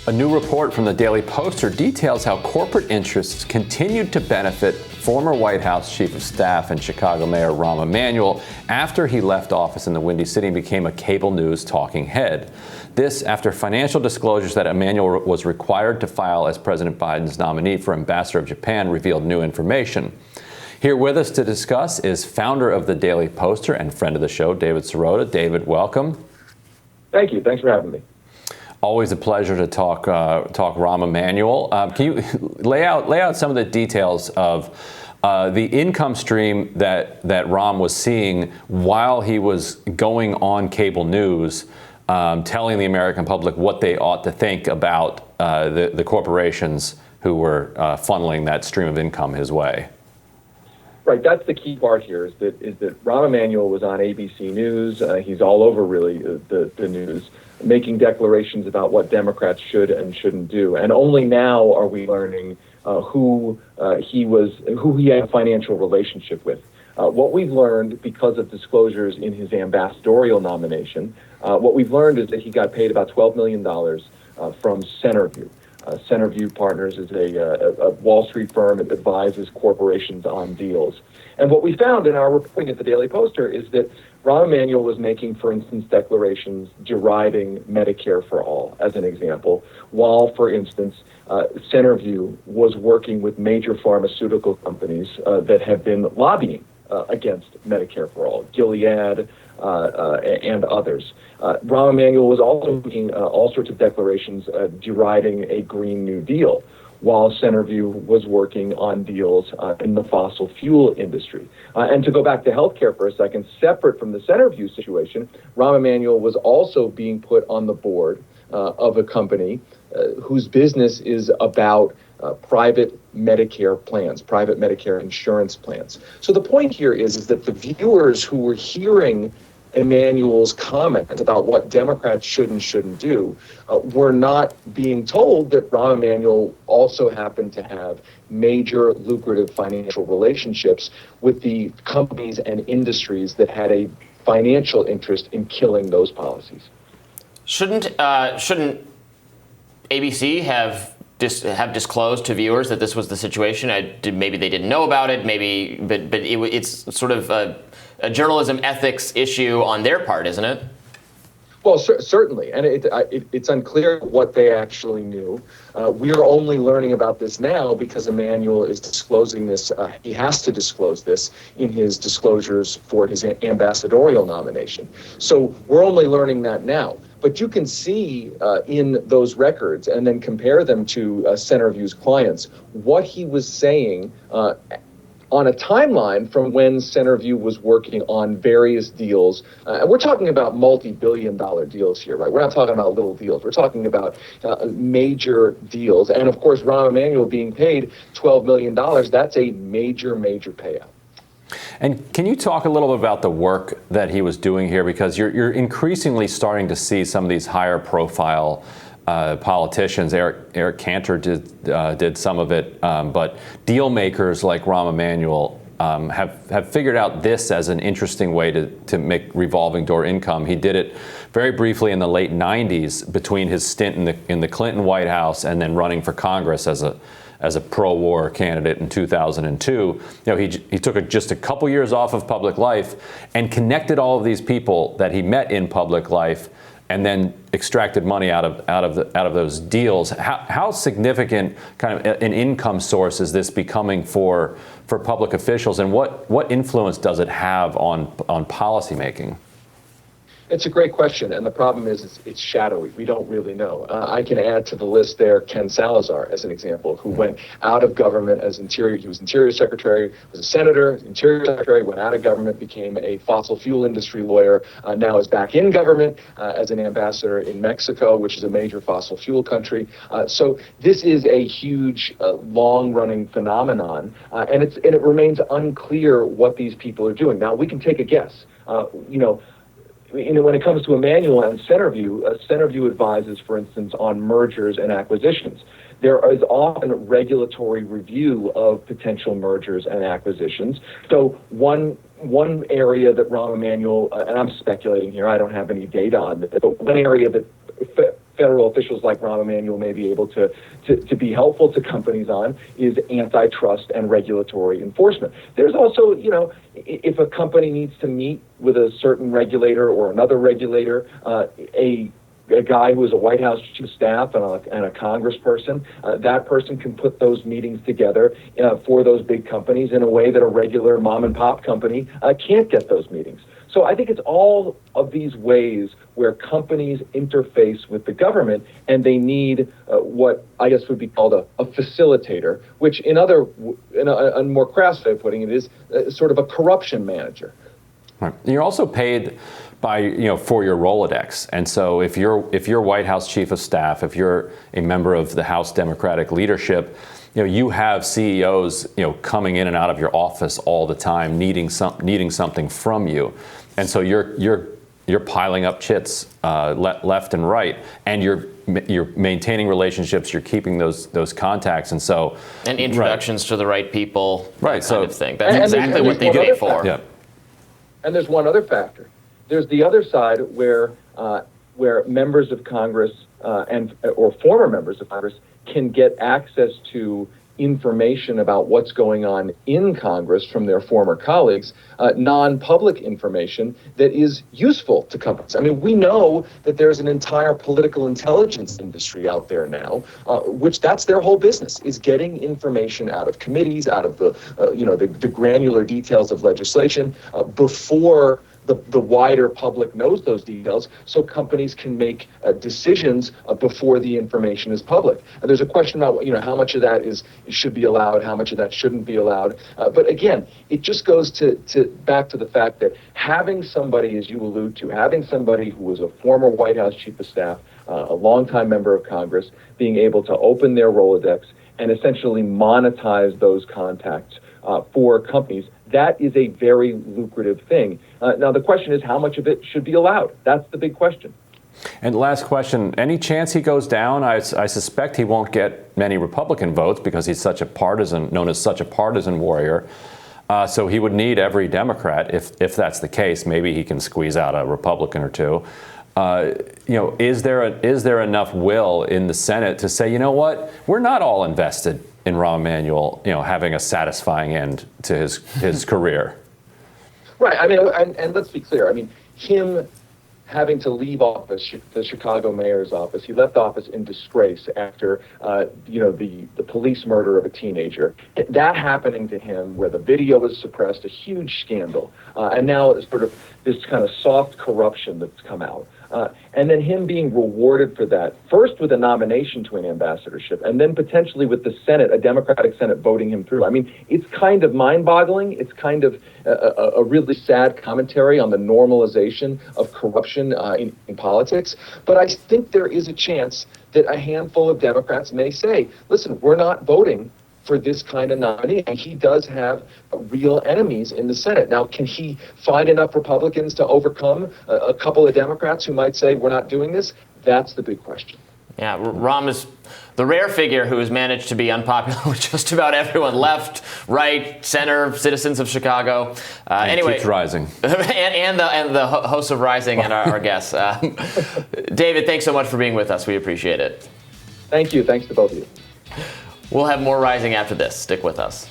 A new report from the Daily Poster details how corporate interests continued to benefit former White House Chief of Staff and Chicago Mayor Rahm Emanuel after he left office in the Windy City and became a cable news talking head. This after financial disclosures that Emanuel was required to file as President Biden's nominee for Ambassador of Japan revealed new information. Here with us to discuss is founder of the Daily Poster and friend of the show, David Sirota. David, welcome. Thank you. Thanks for having me. Always a pleasure to talk Rahm Emanuel. Can you lay out some of the details of the income stream that Rahm was seeing while he was going on cable news, telling the American public what they ought to think about the corporations who were funneling that stream of income his way? Right, that's the key part here is that Rahm Emanuel was on ABC News. He's all over really the news, making declarations about what Democrats should and shouldn't do. And only now are we learning who he had a financial relationship with. What we've learned because of disclosures in his ambassadorial nomination, what we've learned is that he got paid about $12 million from Centerview. Centerview Partners is a Wall Street firm that advises corporations on deals. And what we found in our reporting at the Daily Poster is that Rahm Emanuel was making, for instance, declarations deriding Medicare for all, as an example, while, for instance, Centerview was working with major pharmaceutical companies that have been lobbying against Medicare for all, Gilead and others. Rahm Emanuel was also making all sorts of declarations deriding a Green New Deal, while Centerview was working on deals in the fossil fuel industry. And to go back to healthcare for a second, separate from the Centerview situation, Rahm Emanuel was also being put on the board of a company whose business is about private Medicare plans, private Medicare insurance plans. So the point here is that the viewers who were hearing Emanuel's comment about what Democrats should and shouldn't do were not being told that Rahm Emanuel also happened to have major lucrative financial relationships with the companies and industries that had a financial interest in killing those policies. Shouldn't ABC have disclosed to viewers that this was the situation? Maybe they didn't know about it. Maybe, but it's sort of a journalism ethics issue on their part, isn't it? Well, certainly, and it's unclear what they actually knew. We are only learning about this now because Emanuel is disclosing this. He has to disclose this in his disclosures for his ambassadorial nomination. So we're only learning that now. But you can see in those records and then compare them to Centerview's clients, what he was saying on a timeline from when Centerview was working on various deals. And we're talking about multi-billion-dollar deals here, right? We're not talking about little deals. We're talking about major deals. And of course, Rahm Emanuel being paid $12 million, that's a major, major payout. And can you talk a little bit about the work that he was doing here? Because you're increasingly starting to see some of these higher profile politicians. Eric Cantor did some of it, but deal makers like Rahm Emanuel have figured out this as an interesting way to make revolving door income. He did it very briefly in the late 90s between his stint in the Clinton White House and then running for Congress as a pro-war candidate in 2002. You know, he took just a couple years off of public life and connected all of these people that he met in public life and then extracted money out of those deals. How significant kind of an income source is this becoming for public officials, and what influence does it have on policymaking? It's a great question, and the problem is it's shadowy. We don't really know. I can add to the list there Ken Salazar as an example, who went out of government as Interior. He was Interior Secretary, was a senator, Interior Secretary, went out of government, became a fossil fuel industry lawyer, now is back in government as an ambassador in Mexico, which is a major fossil fuel country. So this is a huge, long-running phenomenon, and it remains unclear what these people are doing. Now, we can take a guess. When it comes to Emanuel and Centerview advises, for instance, on mergers and acquisitions. There is often regulatory review of potential mergers and acquisitions. So one area that Rahm Emanuel, and I'm speculating here, I don't have any data on this, but one area that federal officials like Rahm Emanuel may be able to be helpful to companies on is antitrust and regulatory enforcement. There's also, if a company needs to meet with a certain regulator or another regulator, a guy who is a White House chief of staff and a congressperson, that person can put those meetings together for those big companies in a way that a regular mom and pop company can't get those meetings. So I think it's all of these ways where companies interface with the government, and they need what I guess would be called a facilitator, which in a more crass way of putting it is sort of a corruption manager. Right. You're also paid by for your Rolodex, and so if you're White House chief of staff, if you're a member of the House Democratic leadership, you have CEOs coming in and out of your office all the time, needing something from you, and so you're piling up chits left and right, and you're maintaining relationships, you're keeping those contacts, and introductions to the right people, right? Kind of thing. That's exactly what they pay for. Yeah. And there's one other factor. There's the other side where members of Congress or former members of Congress can get access to information about what's going on in Congress from their former colleagues, non-public information that is useful to companies. I mean, we know that there's an entire political intelligence industry out there now, which that's their whole business, is getting information out of committees, out of the granular details of legislation before the wider public knows those details, so companies can make decisions before the information is public. And there's a question about how much of that should be allowed, how much of that shouldn't be allowed. But again, it just goes back to the fact that having somebody, as you allude to, having somebody who was a former White House chief of staff, a longtime member of Congress, being able to open their Rolodex and essentially monetize those contacts for companies, that is a very lucrative thing. Now, the question is how much of it should be allowed? That's the big question. And last question, any chance he goes down? I suspect he won't get many Republican votes because he's known as such a partisan warrior. So he would need every Democrat. If that's the case, maybe he can squeeze out a Republican or two. Is there enough will in the Senate to say, what, we're not all invested in Rahm Emanuel, having a satisfying end to his career? Right. I mean, and let's be clear. I mean, him having to leave office, the Chicago mayor's office, he left office in disgrace after, the police murder of a teenager. That happening to him, where the video was suppressed, a huge scandal, and now it's sort of this kind of soft corruption that's come out. And then him being rewarded for that, first with a nomination to an ambassadorship, and then potentially with the Senate, a Democratic Senate, voting him through. I mean, it's kind of mind-boggling. It's kind of a really sad commentary on the normalization of corruption in politics. But I think there is a chance that a handful of Democrats may say, listen, we're not voting for this kind of nominee. And he does have real enemies in the Senate. Now, can he find enough Republicans to overcome a couple of Democrats who might say, we're not doing this? That's the big question. Yeah, Rahm is the rare figure who has managed to be unpopular with just about everyone, left, right, center, citizens of Chicago. Anyway, keeps rising. and the hosts of Rising and our guests. David, thanks so much for being with us. We appreciate it. Thank you. Thanks to both of you. We'll have more Rising after this. Stick with us.